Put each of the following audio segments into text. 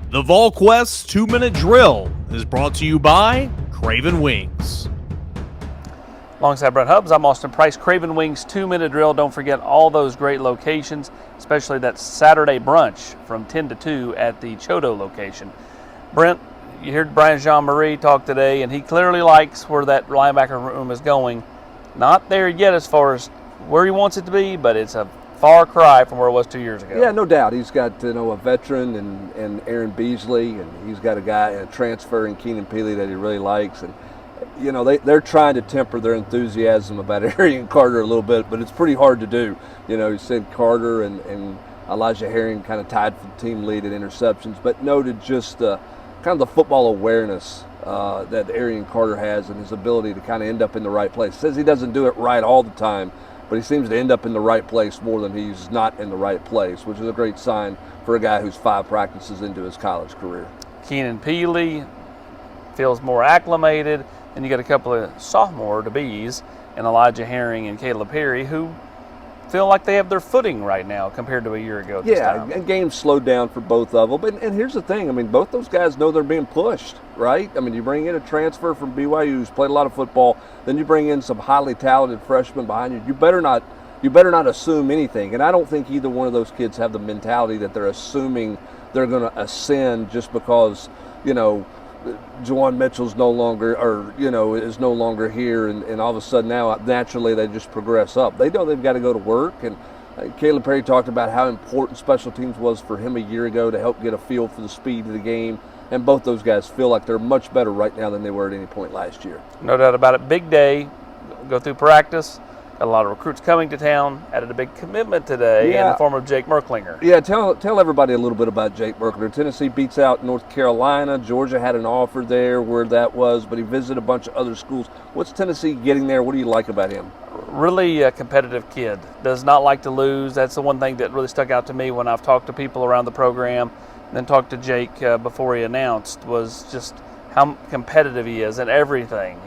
The VolQuest 2-Minute Drill is brought to you by Craven Wings. Alongside Brent Hubbs, I'm Austin Price. Craven Wings 2-Minute Drill. Don't forget all those great locations, especially that Saturday brunch from 10 to 2 at the Chodo location. Brent, you heard Brian Jean-Marie talk today, and he clearly likes where that linebacker room is going. Not there yet as far as where he wants it to be, but it's a far cry from where it was 2 years ago. Yeah, no doubt. He's got a veteran and Aaron Beasley, and he's got a transfer in Keenan Peely that he really likes. And they're trying to temper their enthusiasm about Arian Carter a little bit, but it's pretty hard to do. You said Carter and Elijah Herring kind of tied for the team lead in interceptions, but noted just kind of the football awareness that Arian Carter has and his ability to kind of end up in the right place. Says he doesn't do it right all the time, but he seems to end up in the right place more than he's not in the right place, which is a great sign for a guy who's 5 practices into his college career. Keenan Peely feels more acclimated, and you got a couple of sophomore to-be's, and Elijah Herring and Caleb Perry, who feel like they have their footing right now compared to a year ago this time. And games slowed down for both of them. And here's the thing, both those guys know they're being pushed, right? You bring in a transfer from BYU who's played a lot of football, then you bring in some highly talented freshmen behind you. You better not assume anything. And I don't think either one of those kids have the mentality that they're assuming they're going to ascend just because, Juwan Mitchell's no longer, is no longer here, and all of a sudden now naturally they just progress up. They know they've got to go to work, and Caleb Perry talked about how important special teams was for him a year ago to help get a feel for the speed of the game, and both those guys feel like they're much better right now than they were at any point last year. No doubt about it. Big day, go through practice. Got a lot of recruits coming to town. Added a big commitment today in the form of Jake Merklinger. Yeah, tell everybody a little bit about Jake Merklinger. Tennessee beats out North Carolina. Georgia had an offer there where that was, but he visited a bunch of other schools. What's Tennessee getting there? What do you like about him? Really a competitive kid. Does not like to lose. That's the one thing that really stuck out to me when I've talked to people around the program, and then talked to Jake before he announced, was just how competitive he is and everything.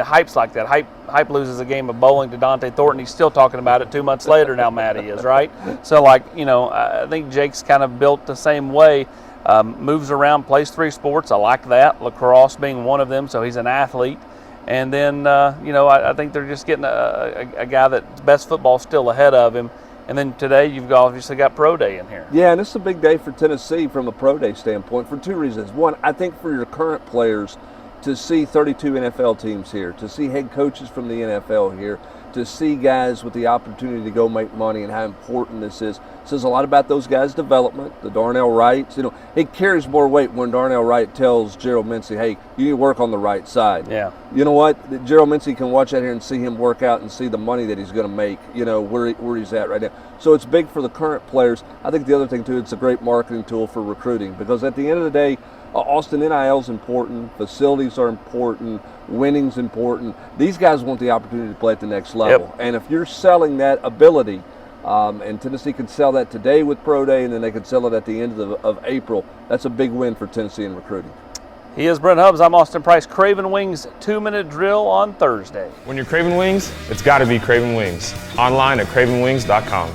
Hype's like that. Hype loses a game of bowling to Dante Thornton. He's still talking about it 2 months later now, Matty is, right? So, I think Jake's kind of built the same way. Moves around, plays 3 sports. I like that. Lacrosse being one of them, so he's an athlete. And then, I think they're just getting a guy that's best football still ahead of him. And then today you've obviously got Pro Day in here. Yeah, and it's a big day for Tennessee from a Pro Day standpoint for 2 reasons. One, I think for your current players to see 32 NFL teams here, to see head coaches from the NFL here, to see guys with the opportunity to go make money and how important this is, says a lot about those guys' development. The Darnell Wrights, it carries more weight when Darnell Wright tells Gerald Mincy, hey, you need to work on the right side. Yeah. You know what? Gerald Mincy can watch out here and see him work out and see the money that he's going to make, where he's at right now. So it's big for the current players. I think the other thing, too, it's a great marketing tool for recruiting, because at the end of the day, Austin, NIL is important, facilities are important, winning's important. These guys want the opportunity to play at the next level. Yep. And if you're selling that ability, and Tennessee can sell that today with Pro Day, and then they can sell it at the end of April, that's a big win for Tennessee in recruiting. He is Brent Hubbs. I'm Austin Price. Craven Wings 2-Minute Drill on Thursday. When you're craving wings, it's got to be Craven Wings. Online at cravenwings.com.